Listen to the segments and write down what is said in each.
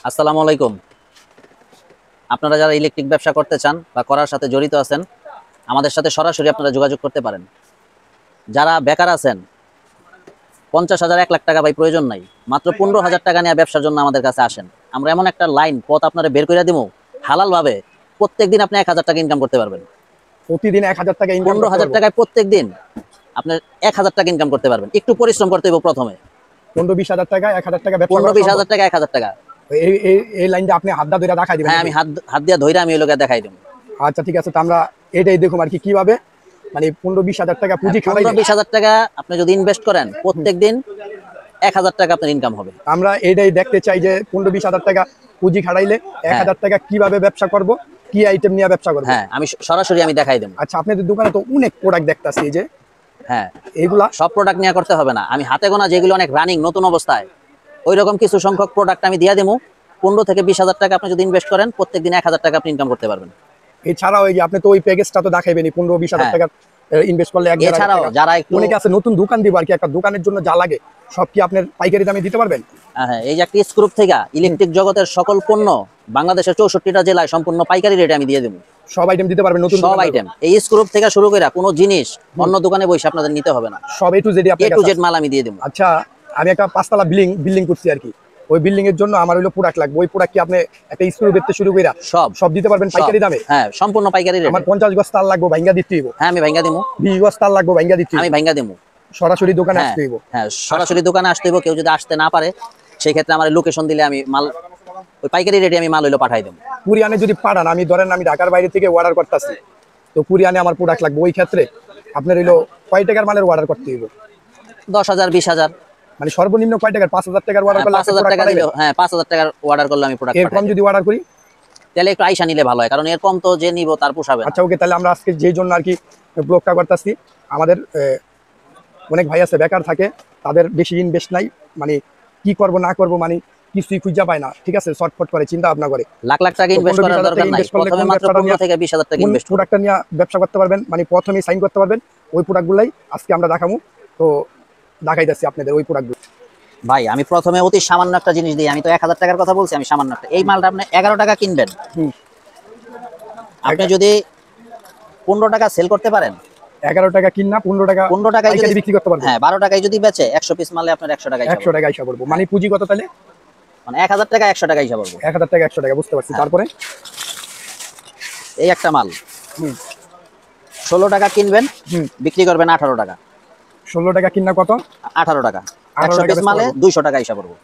আসসালামু আলাইকুম। আপনারা যারা ইলেকট্রিক ব্যবসা করতে চান বা করার সাথে জড়িত আছেন, আমাদের সাথে সরাসরি আপনারা যোগাযোগ করতে পারেন। যারা বেকার আছেন, 50,000 1 লাখ টাকা ভাই প্রয়োজন নাই, মাত্র 15,000 টাকা নিয়ে ব্যবসার জন্য আমাদের কাছে আসেন। আমরা এমন একটা লাইন পথ আপনারা বের করে দিব, হালাল ভাবে প্রত্যেকদিন আপনি 1,000 টাকা ইনকাম করতে পারবেন। প্রতিদিন 1000 টাকা ইনকাম 15,000 টাকায় প্রত্যেকদিন আপনার 1,000 টাকা ইনকাম করতে পারবেন। একটু পরিশ্রম করতে হবে প্রথমে। 15-20 হাজার টাকা 1000 টাকা ব্যবসা 15-20 হাজার টাকা 1,000 টাকা। এই লাইনটা আপনি হাত ধরে দেখাই দিবেন? হ্যাঁ, আমি হাত দিয়ে ধইরা আমি ওই লোকে দেখাই দেব। আচ্ছা ঠিক আছে, তো আমরা এটাই দেখুন আর কি কিভাবে মানে 15-20 হাজার টাকা পুঁজি খাটাই 15-20 হাজার টাকা আপনি যদি ইনভেস্ট করেন, প্রত্যেকদিন 1,000 টাকা আপনার ইনকাম হবে। আমরা এটাই দেখতে চাই যে 15-20 হাজার টাকা পুঁজি খাটাইলে 1000 টাকা কিভাবে ব্যবসা করব, কি আইটেম নিয়ে ব্যবসা করব। হ্যাঁ, আমি সরাসরি আমি দেখাই দেব। আচ্ছা, আপনাদের দোকানে তো অনেক প্রোডাক্ট দেখতাছি, এই যে হ্যাঁ, এইগুলা সব প্রোডাক্ট নিয়ে করতে হবে না। আমি হাতে গোনা যেগুলো অনেক রানিং নতুন অবস্থায়, ওই রকম কিছু সংখ্যক প্রোডাক্ট আমি দিয়ে দেবো। 15-20 হাজার টাকা আপনি যদি ইনভেস্ট করেন, প্রত্যেকদিন 1,000 টাকা আপনি ইনকাম করতে পারবেন। এছাড়াও এই যে আপনি তো ওই প্যাকেজটা তো দেখাইবেনই 15-20 হাজার হ্যাঁ। টাকা ইনভেস্ট করলে এছাড়াও যারা একটু অনেকে আছে নতুন দোকান দিব আর কি, একটা দোকানের জন্য যা লাগে সব কি আপনার পাইকারি দামে দিতে পারবেন? হ্যাঁ, এই যে একটা স্ক্রুপ থেকে ইলেকট্রিক জগতের সকল পণ্য বাংলাদেশের 64টা জেলায় সম্পূর্ণ পাইকারি রেটে আমি দিয়ে দেবো। সব আইটেম দিতে পারবেন? নতুন সব আইটেম, এই স্ক্রুপ থেকে শুরু করে কোনো জিনিস অন্য দোকানে বসে আপনাদের নিতে হবে না। সব A to Z A to Z মাল আমি দিয়ে দেবো। আচ্ছা, আমি একটা 5 তলা বিল্ডিং করছি আর কি, ওই বিল্ডিং এর জন্য আমার হলো প্রোডাক্ট লাগবে। ওই প্রোডাক্ট কি আপনি একটা স্ক্রু দেখতে শুরু কইরা সব সব দিতে পারবেন পাইকারি দামে? হ্যাঁ, সম্পূর্ণ পাইকারি রেটে। আমার 50 গজ তার লাগবে, ভাঙ্গা দিতে হইব। হ্যাঁ, আমি ভাঙ্গা দেবো। 20 গজ তার লাগবে, ভাঙ্গা দিতে আমি হইব। ভাঙ্গা দেবো। সরাসরি দোকানে হ্যাঁ আসতে হইব? হ্যাঁ, সরাসরি দোকানে আসতে হইব। কেউ যদি আসতে না পারে, সেই ক্ষেত্রে আমার লোকেশন দিলে আমি মাল ওই পাইকারি রেটে আমি মাল হইলো পাঠাই দেবো। কুরিয়ানে যদি পাঠান, আমি ধরেন আমি ঢাকার বাইরে থেকে অর্ডার করতেছি, তো কুরিয়ানে আমার প্রোডাক্ট লাগবে, ওই ক্ষেত্রে আপনার হইলো কয় টাকার মালের অর্ডার করতে হইব? 10,000 20,000, মানে সর্বনিম্ন কয় টাকার? 5,000 টাকার অর্ডার করলে 5,000 টাকা দিলে, হ্যাঁ 5,000 টাকার অর্ডার করলে আমি প্রোডাক্ট এর কম যদি অর্ডার করি তাহলে একটু আইসা নিলে ভালো হয়, কারণ এর কম তো যে নিব তার পোষাবে না। আচ্ছা ওকে, তাহলে আমরা আজকে যেই জন্য আর কি ব্লগটা করতেছি, আমাদের অনেক ভাই আছে বেকার থাকে, তাদের বেশি ইনভেস্ট নাই, মানে কি করব না করব মানে কিছুই খুঁজে পায় না, ঠিক আছে, শর্টফট করে চিন্তা ভাবনা করে। লাখ লাখ টাকা ইনভেস্ট করার দরকার নাই, প্রথমে মাত্র 15-20 হাজার টাকা ইনভেস্ট করুন। প্রোডাক্টটা নিয়ে ব্যবসা করতে পারবেন, মানে প্রথমে সাইন করতে পারবেন। ওই প্রোডাক্টগুলাই আজকে আমরা দেখাবো, তো দেখাইতেছি আপনাদের ওই প্রোডাক্টগুলো। ভাই, আমি প্রথমে অতি সামান্য একটা জিনিস দিই। আমি তো 1,000 টাকার কথা বলছি, আমি সামান্য একটা, এই মালটা আপনি 11 টাকা কিনবেন, আপনি যদি 15 টাকা সেল করতে পারেন, 11 টাকা কিনা 15 টাকায় যদি বিক্রি করতে পারবেন। হ্যাঁ, 12 টাকায় যদি বেচে 100 পিস মালে আপনার 100 টাকা 100 টাকা হিসাব করবো, মানে পুঁজি কত তাহলে? মানে 1,000 টাকা 100 টাকা হিসাব করবো। 1000 টাকা 100 টাকা, বুঝতে পারছি। তারপরে এই একটা মাল 16 টাকা কিনবেন, বিক্রি করবেন 18 টাকা। 16 টাকা কিনা কত? 18 টাকা। 18 100 পিস টাকা মালে 200 টাকা হিসাব করবো।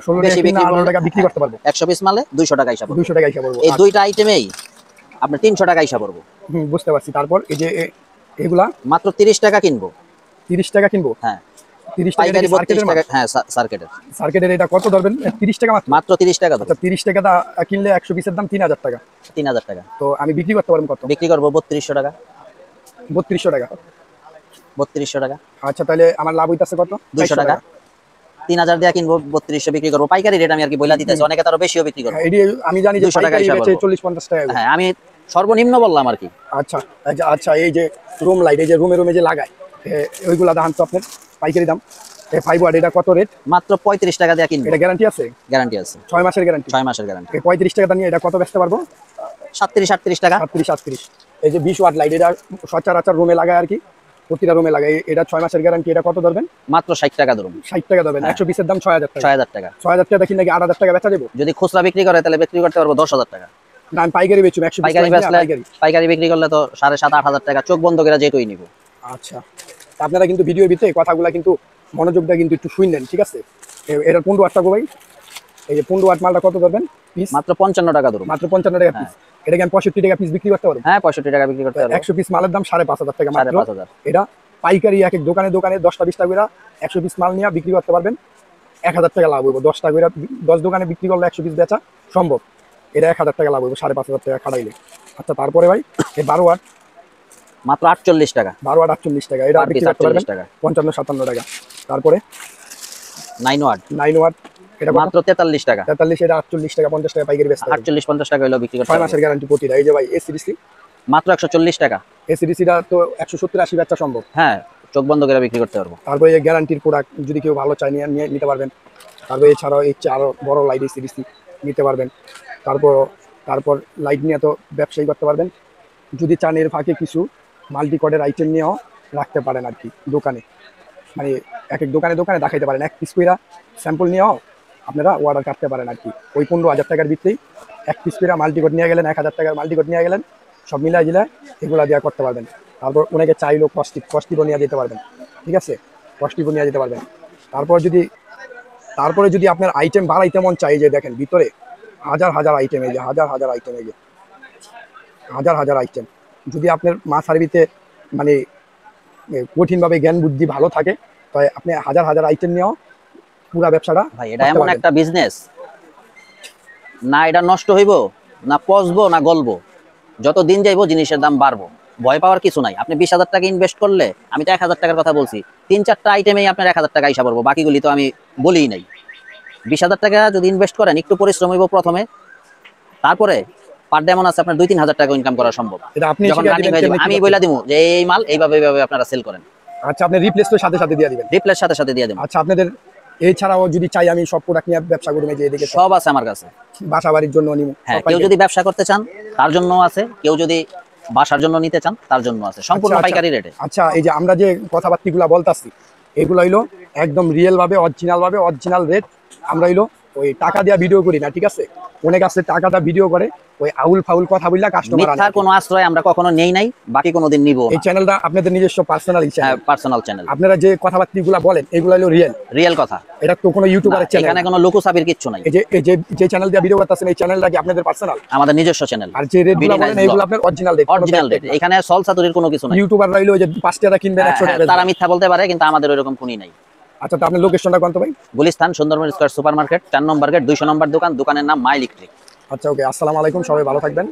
16 টাকা কিনা 18 টাকা বিক্রি করতে পারবো। 100 পিস মালে 200 টাকা হিসাব করবো। 200 টাকা হিসাব করবো। এই দুইটা আইটেমেই আপনি 300 টাকা হিসাব করবো। বুঝতে পারছি। তারপর এই যে এগুলা মাত্র 30 টাকা কিনবো। 30 টাকা কিনবো? হ্যাঁ, 30 টাকা পাইকারি 32 টাকা। হ্যাঁ, সার্কিটের এটা কত ধরবেন? 30 টাকা মাত্র 30 টাকা ধরুন। আচ্ছা, 30 টাকাটা কিনলে 100 পিসের দাম 3000 টাকা। 3000 টাকা। তো আমি বিক্রি করতে পারবো কত? বিক্রি করবো 3200 টাকা। 3200 টাকা। 3200 টাকা। আচ্ছা, তাহলে আমার লাভ হইতাছে কত? 200 টাকা। 3000 দিয়ে কিনবো, 3200 বিক্রি করবো। পাইকারি রেট আমি আর কি বইলা দিতেছি, অনেকে তারও বেশিও বিক্রি করবে। এডি আমি জানি যে 200 টাকা পাইকারি হিসাব বেচে করবো। 40-50 টাকা। হ্যাঁ, আমি সর্বনিম্ন বললাম আর কি। আচ্ছা আচ্ছা, এই যে রুম লাইট, এই যে রুমে যে লাগায়, ওইগুলা দাম তো আপনার পাইকারি দাম। 5 ওয়াট এটা কত রেট? মাত্র 35 টাকা দিয়ে কিনবো। এটা গ্যারান্টি আছে? গ্যারান্টি আছে, 6 মাসের গ্যারান্টি। 6 মাসের গ্যারান্টি। 35 টাকা নিয়ে এটা কত বেচতে পারবো? 37-38 টাকা। 37-38। এই যে 20 ওয়াট লাইট, এটা সচরাচর রুমে লাগায় আর কি, প্রতিটা রুমে লাগায়। এটা 6 মাসের গ্যারান্টি, এটা কত ধরবেন? মাত্র 60 টাকা ধরুন। 60 টাকা ধরবেন। 100 পিসের দাম 6000 টাকা। 6000 টাকা। 6000 টাকা কিনলে কি 8000 টাকা বেচা দেবো? যদি খুচরা বিক্রি করে তাহলে বিক্রি করতে পারবো 10,000 টাকা। না, আমি পাইকারি বেচুম। 100 পিস পাইকারি বেচলে, পাইকারি বিক্রি করলে তো 7,500-8,000 টাকা চোখ বন্ধ করে যেটুই নিব। আচ্ছা, আপনারা কিন্তু ভিডিওর ভিতরে কথাগুলা কিন্তু মনোযোগটা কিন্তু একটু শুনলেন, ঠিক আছে? এটা 15 ওয়াট টাকা ভাই, এই যে 15 ওয়াট মালটা কত ধরবেন পিস? মাত্র 55 টাকা ধরুন। মাত্র 55 টাকা পিস। এটা কি আমি 65 টাকা পিস বিক্রি করতে পারবো? হ্যাঁ, 65 টাকা বিক্রি করতে পারবো। 100 পিস মালের দাম 5,500 টাকা মাত্র। 5,500। এটা পাইকারি এক এক দোকানে 10টা 20টা করে 100 পিস মাল নিয়ে বিক্রি করতে পারবেন, 1000 টাকা লাভ হইব। 10টা করে 10 দোকানে বিক্রি করলে 100 পিস বেচা সম্ভব। এটা 1000 টাকা লাভ হইব 5,500 টাকা খাটাইলে। আচ্ছা, তারপরে ভাই এই 12 ওয়াট মাত্র 48 টাকা। 12 ওয়াট 48 টাকা, এটা বিক্রি করতে পারবেন 55-57 টাকা। তারপরে 9 ওয়াট 9 ওয়াট, এটা মাত্র 43 টাকা। 43, এটা 48 টাকা 50 টাকা পাইকারি বেচতে পারবেন। 48-50 টাকা হলো বিক্রি করতে 6 পারবো। মাসের গ্যারান্টি প্রতিটা। এই যে ভাই এসিডিসি মাত্র 140 টাকা। এসিডিসিটা তো 170-80 বেচা সম্ভব। হ্যাঁ, চোখ বন্ধ করে বিক্রি করতে পারবো। তারপরে এই গ্যারান্টির প্রোডাক্ট যদি কেউ ভালো চাই নিয়ে নিতে পারবেন। তারপর এছাড়াও এর চেয়ে আরো বড় লাইট এসি ডিসি নিতে পারবেন। তারপর তারপর লাইট নিয়ে তো ব্যবসায়ী করতে পারবেন। যদি চান এর ফাঁকে কিছু মাল্টি কর্ডের আইটেম নিয়েও রাখতে পারেন আর কি দোকানে, মানে এক এক দোকানে দোকানে দেখাইতে পারেন, এক পিস কইরা স্যাম্পল নিয়েও আপনারা অর্ডার কাটতে পারেন আর কি। ওই 15,000 টাকার ভিতরেই এক পিস কইরা মাল্টিকট নিয়ে গেলেন, 1,000 টাকার মাল্টিকট নিয়ে গেলেন, সব মিলাই দিলে এগুলা দেওয়া করতে পারবেন। তারপর অনেকে চাইলেও কস্টিপও নিয়ে যেতে পারবেন, ঠিক আছে, কস্টিপও নিয়ে যেতে পারবেন। তারপর যদি তারপরে যদি আপনার আইটেম বাড়াইতে মন চাই, যে দেখেন ভিতরে হাজার হাজার আইটেম, এই যে হাজার হাজার আইটেম, এই যে হাজার হাজার আইটেম, যদি আপনার মাছ আরবিতে মানে কঠিনভাবে জ্ঞান বুদ্ধি ভালো থাকে, তাই আপনি হাজার হাজার আইটেম নিয়েও পুরা ব্যবসাটা ভাই এটা করতে এমন পারবেন। একটা বিজনেস, না এটা নষ্ট হইব, না পচবো, না গলবো। যত দিন যাইবো জিনিসের দাম বাড়বো, ভয় পাওয়ার কিছু নাই। আপনি 20,000 টাকা ইনভেস্ট করলে, আমি তো 1,000 টাকার কথা বলছি, 3-4টা আইটেমেই আপনার 1,000 টাকা হিসাব করবো, বাকিগুলি তো আমি বলিই নাই। 20,000 টাকা যদি ইনভেস্ট করেন, একটু পরিশ্রম হইব প্রথমে, তারপরে পার ডে এমন আছে আপনার 2-3 হাজার টাকা ইনকাম করা সম্ভব। এটা আপনি যখন শিখিয়ে রানিং দিবেন হয়ে যাবে কেমনে কি আমি করতে বইলা হবে। দিব যে এই মাল এইভাবে এইভাবে আপনারা সেল করেন, আচ্ছা, আপনি রিপ্লেস তো সাথে সাথে দিয়ে দিবেন। রিপ্লের সাথে সাথে দিয়ে দেবো। আচ্ছা, আপনাদের এছাড়াও যদি চাই আমি সব প্রোডাক্ট নিয়ে ব্যবসা করবো, এই যে এদিকে সব আছে আমার কাছে। বাসা বাড়ির জন্য নিব, হ্যাঁ, কেউ যদি ব্যবসা করতে চান তার জন্য আছে, কেউ যদি বাসার জন্য নিতে চান তার জন্য আছে, সম্পূর্ণ আচ্ছা, পাইকারি রেটে। আচ্ছা, এই যে আমরা যে কথাবার্তিগুলা বলতাছি, এগুলো হইলো একদম রিয়েল ভাবে অরিজিনাল রেট। আমরা হইলো ওই টাকা দিয়া ভিডিও করি না, ঠিক আছে। অনেক আছে টাকাটা ভিডিও করে, ওই আউল ফাউল কথা বললা কাস্টমার মিথ্যার কোনো আশ্রয় আমরা কখনো নেই নাই, বাকি কোনোদিন নিব এই চ্যানেলটা আপনাদের নিজস্ব পার্সোনাল চ্যানেল। পার্সোনাল চ্যানেল, আপনারা যে কথাবার্তিগুলা বলেন এগুলো হলো রিয়েল, রিয়েল কথা। এটা তো কোনো ইউটিউবারের চ্যানেল। এখানে কোনো লুকোসাবির কিচ্ছু নাই। এই যে চ্যানেল দিয়ে ভিডিও করতেছেন, এই চ্যানেলটা কি আপনাদের পার্সোনাল? আমাদের নিজস্ব চ্যানেল, আর যে রেটগুলো বলেন এগুলো আপনার অরিজিনাল রেট, অরিজিনাল রেট। এখানে সলসাতুরির কোনো কিছু নাই। ইউটিউবার রাইলো ওই যে 5 টাকা কিনবেন 100 টাকা। তারা মিথ্যা বলতে পারে, কিন্তু আমাদের ওইরকম কোনই নাই। আচ্ছা, তো আপনার লোকেশনটা কোন তো ভাই? Gulistan Sundarban square super market, 4 নম্বর গেট, 200 নম্বর দোকান, দোকানের নাম মাই ইলেকট্রিক। আচ্ছা, ওকে, আসসালামু আলাইকুম, সবাই ভালো থাকবেন।